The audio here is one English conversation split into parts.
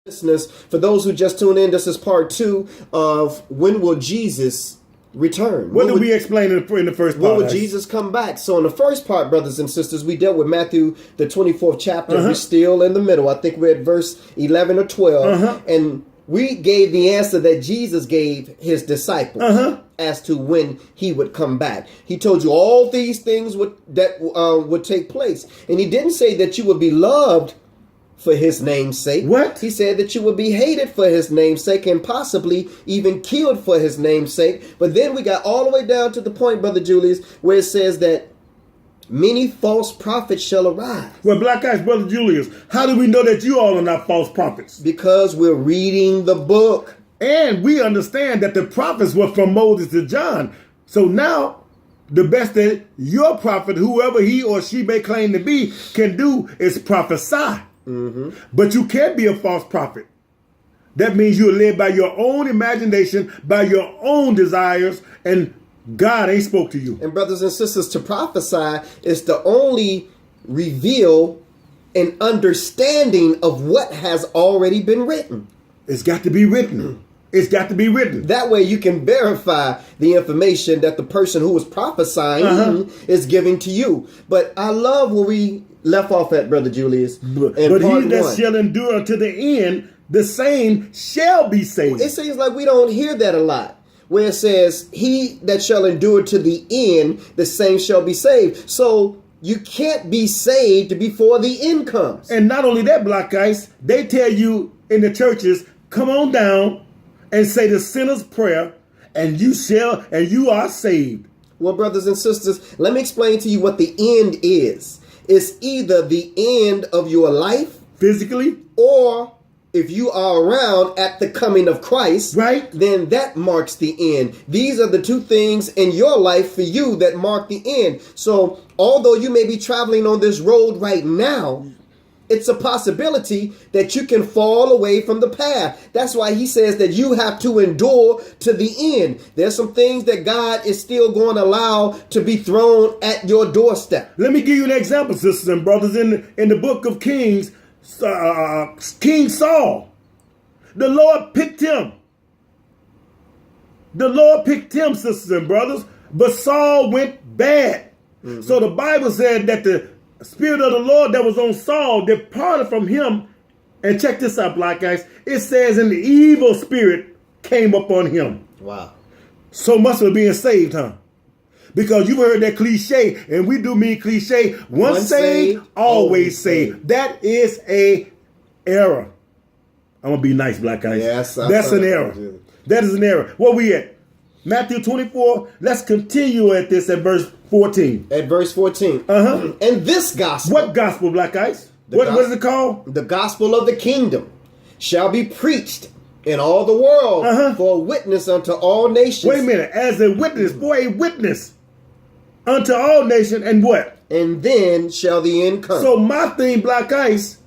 Listeners, for those who just tuned in, this is part 2 of when will Jesus return? What did we explain in the first part? When will Jesus come back? So in the first part, brothers and sisters, we dealt with Matthew, the 24th chapter. We're still in the middle. I think we're at verse 11 or 12. And we gave the answer that Jesus gave his disciples as to when he would come back. He told you all these things would take place. And he didn't say that you would be loved for his name's sake. What? He said that you would be hated for his name's sake and possibly even killed for his name's sake. But then we got all the way down to the point, Brother Julius, where it says that many false prophets shall arise. Well, Black Eyes, Brother Julius, how do we know that you all are not false prophets? Because we're reading the book. And we understand that the prophets were from Moses to John. So now, the best that your prophet, whoever he or she may claim to be, can do is prophesy. But you can't be a false prophet. That means you're led by your own imagination, by your own desires, and God ain't spoke to you. And brothers and sisters, to prophesy is to only reveal an understanding of what has already been written. It's got to be written. It's got to be written. That way you can verify the information that the person who is prophesying is giving to you. But I love where we left off at, Brother Julius. But he that shall endure to the end, the same shall be saved. It seems like we don't hear that a lot, where it says, he that shall endure to the end, the same shall be saved. So you can't be saved before the end comes. And not only that, Black Ice, they tell you in the churches, come on down and say the sinner's prayer, and you are saved. Well, brothers and sisters, let me explain to you what the end is. It's either the end of your life physically, or if you are around at the coming of Christ, right, then that marks the end. These are the two things in your life for you that mark the end. So although you may be traveling on this road right now, it's a possibility that you can fall away from the path. That's why he says that you have to endure to the end. There's some things that God is still going to allow to be thrown at your doorstep. Let me give you an example, sisters and brothers. In the book of Kings, King Saul, the Lord picked him. The Lord picked him, sisters and brothers, but Saul went bad. So the Bible said that the Spirit of the Lord that was on Saul departed from him. And check this out, Black Guys. It says an evil spirit came upon him. Wow. So much for being saved, huh? Because you've heard that cliche, and we do mean cliche. Once saved, always saved. That is a error. I'm going to be nice, Black Guys. Yes, that's an error. That is an error. Where we at? Matthew 24. Let's continue at this at verse 14. At verse 14. And this gospel. What gospel, Black Ice? What is it called? The gospel of the kingdom shall be preached in all the world for a witness unto all nations. Wait a minute. As a witness, for a witness unto all nations, and what? And then shall the end come. So my thing, Black Ice,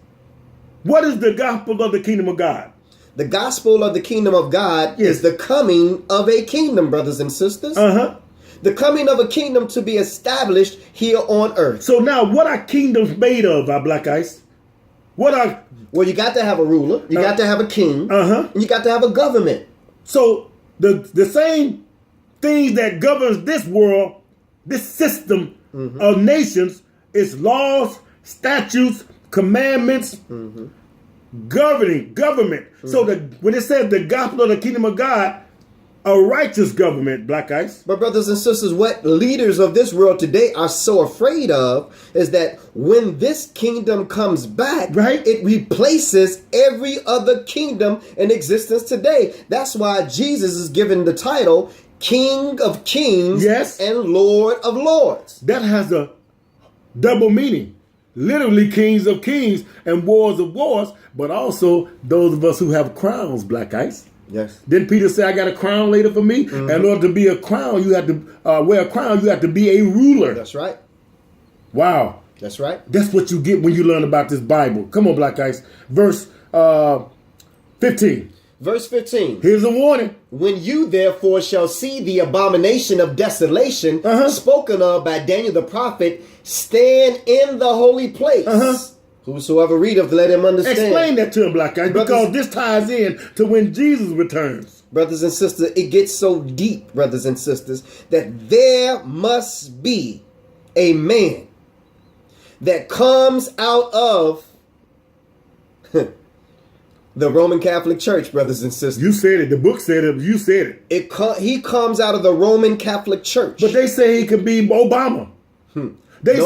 what is the gospel of the kingdom of God? The gospel of the kingdom of God is the coming of a kingdom, brothers and sisters. The coming of a kingdom to be established here on earth. So now, what are kingdoms made of, our Black Ice? Well, you got to have a ruler. You got to have a king. And you got to have a government. So the same things that governs this world, this system of nations, is laws, statutes, commandments, government. So when it says the gospel of the kingdom of God, a righteous government, Black Ice. But brothers and sisters, what leaders of this world today are so afraid of is that when this kingdom comes back, it replaces every other kingdom in existence today. That's why Jesus is given the title King of Kings and Lord of Lords. That has a double meaning. Literally kings of kings and wars of wars, but also those of us who have crowns, Black Ice. Yes. Didn't Peter say, I got a crown later for me? And in order to be a crown, you have to wear a crown. You have to be a ruler. That's right. Wow. That's right. That's what you get when you learn about this Bible. Come on, Black Ice. Verse 15. Verse 15. Here's a warning. When you therefore shall see the abomination of desolation spoken of by Daniel the prophet stand in the holy place. Whosoever readeth, let him understand. Explain that to him, Black Guy, because this ties in to when Jesus returns. Brothers and sisters, it gets so deep, brothers and sisters, that there must be a man that comes out of the Roman Catholic Church, brothers and sisters. You said it. The book said it. You said it. He comes out of the Roman Catholic Church. But they say he could be Obama. They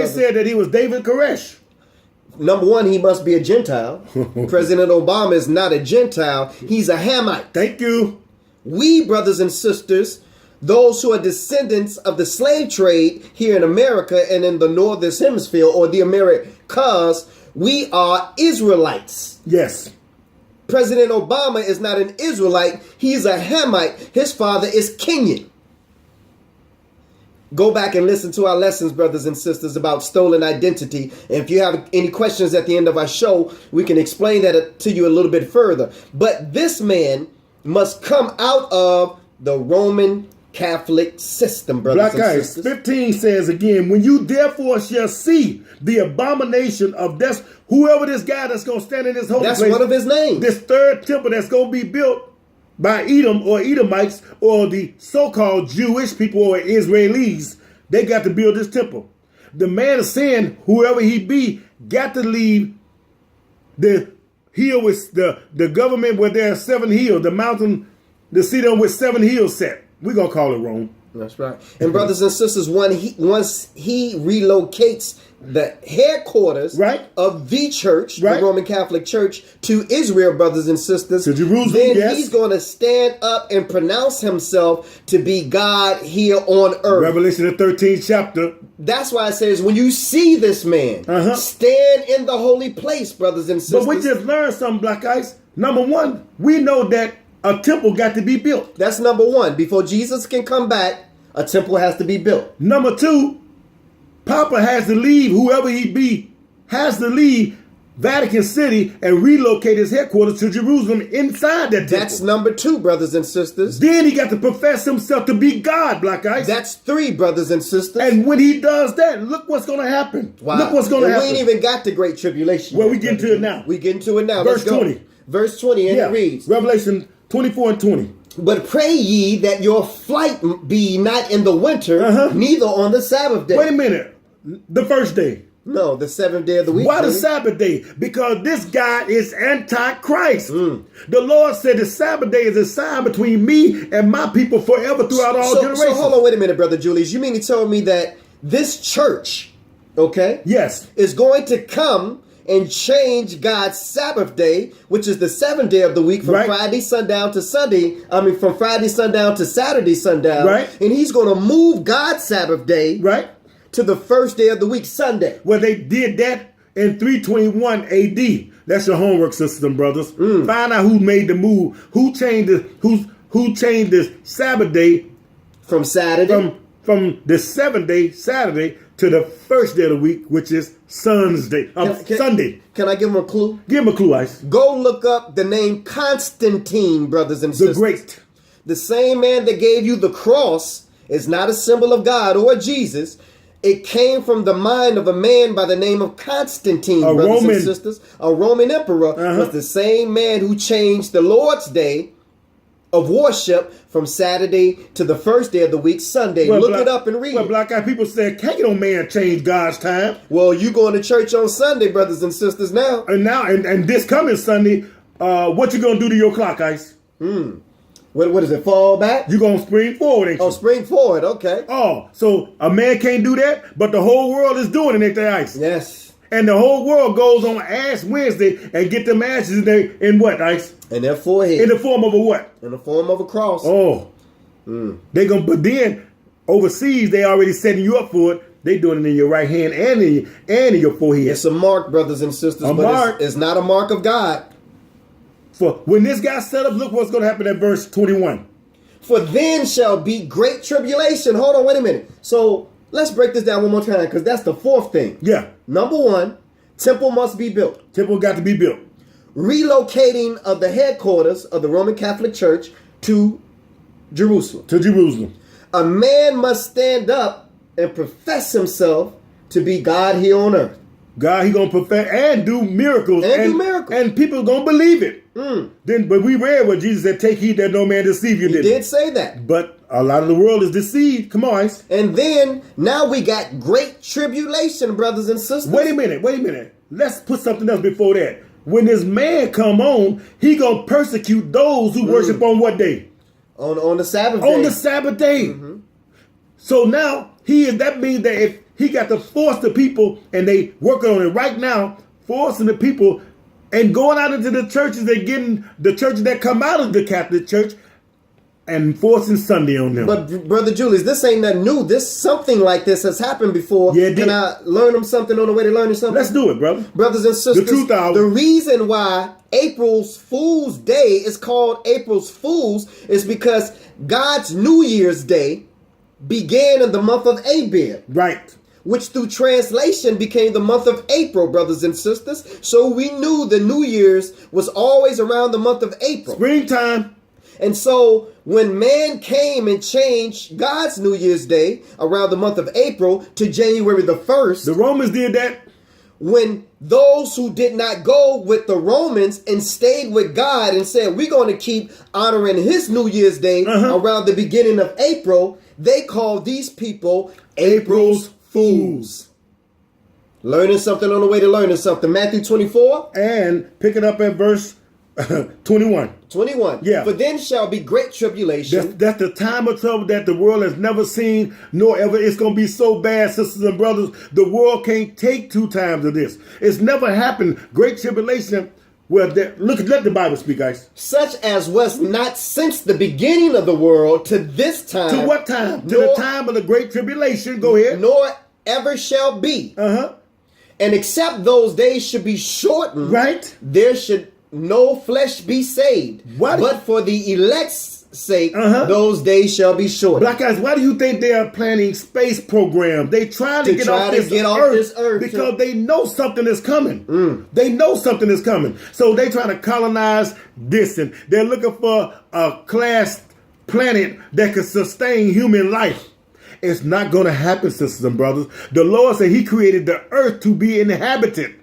said that he was David Koresh. Number one, he must be a Gentile. President Obama is not a Gentile. He's a Hamite. Thank you. We, brothers and sisters, those who are descendants of the slave trade here in America and in the Northern Hemisphere, or the Americas, we are Israelites. Yes. President Obama is not an Israelite. He's a Hamite. His father is Kenyan. Go back and listen to our lessons, brothers and sisters, about stolen identity. And if you have any questions at the end of our show, we can explain that to you a little bit further. But this man must come out of the Roman Catholic system, brothers and sisters. 15 says again, when you therefore shall see the abomination of death, whoever this guy that's going to stand in this holy place. That's one of his names. This third temple that's going to be built by Edom or Edomites or the so-called Jewish people or Israelis, they got to build this temple. The man is saying, whoever he be, got to leave the hill with the government where there are 7 hills, the mountain, the city on which 7 hills set. We're going to call it Rome. That's right. And brothers and sisters, once he relocates the headquarters of the church, the Roman Catholic Church, to Israel, brothers and sisters, to Jerusalem, then he's going to stand up and pronounce himself to be God here on earth. Revelation, the 13th chapter. That's why it says, when you see this man, stand in the holy place, brothers and sisters. But we just learned something, Black Ice. Number one, we know that a temple got to be built. That's number one. Before Jesus can come back, a temple has to be built. Number two, Papa has to leave, whoever he be, has to leave Vatican City and relocate his headquarters to Jerusalem inside that temple. That's number 2, brothers and sisters. Then he got to profess himself to be God, Black Ice. That's 3, brothers and sisters. And when he does that, look what's going to happen. Wow. Look what's going to happen. We ain't even got the Great Tribulation. Well, we get into it now. We get into it now. Verse 20. Verse 20, and it reads. Revelation 24 and 20. But pray ye that your flight be not in the winter, neither on the Sabbath day. Wait a minute. The first day. No, the 7th day of the week. Why the Sabbath day? Because this guy is anti-Christ. The Lord said the Sabbath day is a sign between me and my people forever throughout all generations. So hold on, wait a minute, Brother Julius. You mean to tell me that this church, yes, is going to come and change God's Sabbath day, which is the 7th day of the week, from Friday sundown to Sunday. From Friday sundown to Saturday sundown. And he's going to move God's Sabbath day to the first day of the week, Sunday. Well, they did that in 321 AD. That's your homework system, brothers. Find out who made the move, who changed the Sabbath day from Saturday, from the 7th day, Saturday, to the first day of the week, which is Sunday. Sunday. Can I give him a clue? Give him a clue, Ice. Go look up the name Constantine, brothers and sisters. The Great. The same man that gave you the cross is not a symbol of God or Jesus. It came from the mind of a man by the name of Constantine, brothers and sisters. A Roman emperor was the same man who changed the Lord's day of worship from Saturday to the first day of the week, Sunday. Look it up and read it. Black Eyed people say, can't no man change God's time. Well, you going to church on Sunday, brothers and sisters, now. And this coming Sunday, what you going to do to your clock, Ice? What is it, fall back? You're going to spring forward, ain't you? Oh, spring forward, okay. Oh, so a man can't do that, but the whole world is doing it, ain't they, Ice? Yes. And the whole world goes on Ash Wednesday and get them ashes in what, Ice? In their forehead. In the form of a what? In the form of a cross. Oh. But then overseas, they already setting you up for it. They doing it in your right hand and in your forehead. It's a mark, brothers and sisters, but it's not a mark of God. For when this guy set up, look what's going to happen at verse 21. For then shall be great tribulation. Hold on, wait a minute. So let's break this down one more time, because that's the 4th thing. Yeah. Number 1, temple must be built. Temple got to be built. Relocating of the headquarters of the Roman Catholic Church to Jerusalem. To Jerusalem. A man must stand up and profess himself to be God here on earth. God, he gonna perfect and do miracles. And do miracles. And people gonna believe it. But we read what Jesus said, take heed that no man deceive you. He did say that. But a lot of the world is deceived. Come on, Ice. And then, now we got great tribulation, brothers and sisters. Wait a minute. Let's put something else before that. When this man come on, he gonna persecute those who worship on what day? On the Sabbath day. On the Sabbath day. So now, that means that if he got to force the people, and they working on it right now, forcing the people and going out into the churches and getting the churches that come out of the Catholic Church and forcing Sunday on them. But Brother Julius, this ain't nothing new. Something like this has happened before. Yeah, it did. Can I learn them something on the way to learning something? Let's do it, brother. Brothers and sisters, The truth hour. the reason why April's Fool's Day is called April's Fools is because God's New Year's Day began in the month of Abib. Right. Which through translation became the month of April, brothers and sisters. So we knew the New Year's was always around the month of April. Springtime. And so when man came and changed God's New Year's Day around the month of April to January the 1st. The Romans did that. When those who did not go with the Romans and stayed with God and said, we're going to keep honoring his New Year's Day around the beginning of April, they called these people April's Fools. Learning something on the way to learning something. Matthew 24. And pick it up at verse 21. 21. Yeah. For then shall be great tribulation. That's the time of trouble that the world has never seen, nor ever. It's going to be so bad, sisters and brothers. The world can't take 2 times of this. It's never happened. Great tribulation. Well, let the Bible speak, guys. Such as was not since the beginning of the world to this time. To what time? To the time of the great tribulation. Go ahead. Nor ever shall be. And except those days should be shortened. Right. There should no flesh be saved. What? But for the elect's sake, those days shall be shortened. Black guys, why do you think they are planning space programs? They trying to get off this earth because they know something is coming. They know something is coming. So they trying to colonize this, and they're looking for a class planet that could sustain human life. It's not going to happen, sisters and brothers. The Lord said he created the earth to be inhabited.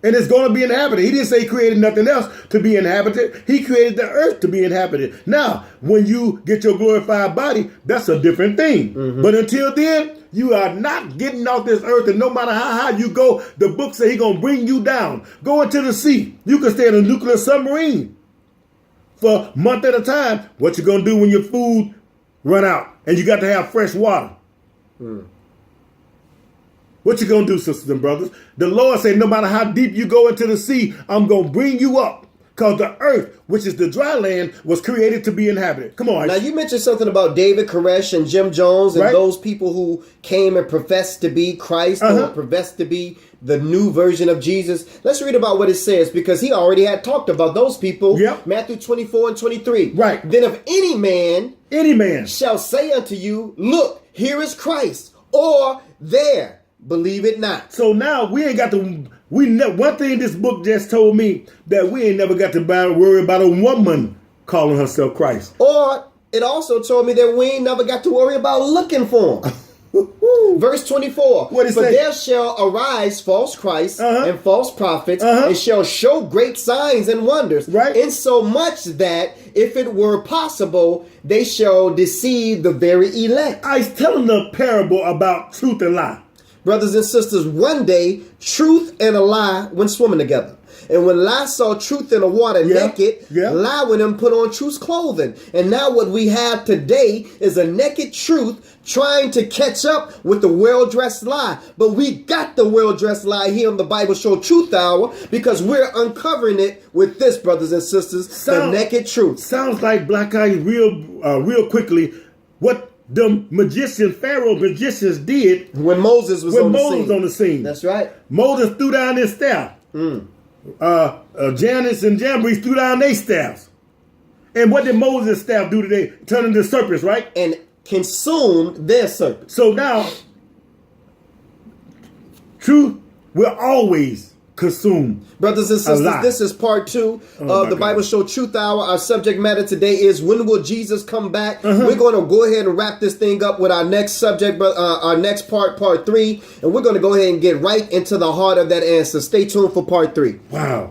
And it's going to be inhabited. He didn't say he created nothing else to be inhabited. He created the earth to be inhabited. Now, when you get your glorified body, that's a different thing. But until then, you are not getting off this earth. And no matter how high you go, the book says he's going to bring you down. Go into the sea. You can stay in a nuclear submarine for a month at a time. What you going to do when your food run out and you got to have fresh water? What you gonna do, sisters and brothers? The Lord said, no matter how deep you go into the sea, I'm gonna bring you up. Because the earth, which is the dry land, was created to be inhabited. Come on. Now, you mentioned something about David Koresh and Jim Jones and those people who came and professed to be Christ or professed to be the new version of Jesus. Let's read about what it says, because he already had talked about those people. Matthew 24 and 23. Right. Then if any man shall say unto you, look, here is Christ, or there, believe it not. So now we ain't got to. One thing this book just told me, that we ain't never got to worry about a woman calling herself Christ. Or it also told me that we ain't never got to worry about looking for him. Verse 24. What it For say? there shall arise false Christs and false prophets, and shall show great signs and wonders, insomuch that if it were possible, they shall deceive the very elect. I was telling the parable about truth and lie. Brothers and sisters, one day, truth and a lie went swimming together. And when lie saw truth in the water naked, lie went and put on truth's clothing. And now what we have today is a naked truth trying to catch up with the well-dressed lie. But we got the well-dressed lie here on the Bible Show Truth Hour, because we're uncovering it with this, brothers and sisters, the naked truth. Sounds like Black Eyes real quickly. What the Pharaoh magicians did when Moses was on the scene. That's right. Moses threw down his staff. Janus and Jambres threw down their staffs. And what did Moses' staff do today? Turn into serpents, right? And consumed their serpents. So now, truth will always consume. Brothers and sisters, this is part 2 of the Bible Show Truth Hour. Our subject matter today is, when will Jesus come back? We're going to go ahead and wrap this thing up with our next subject, our next part 3. And we're going to go ahead and get right into the heart of that answer. Stay tuned for part 3. Wow.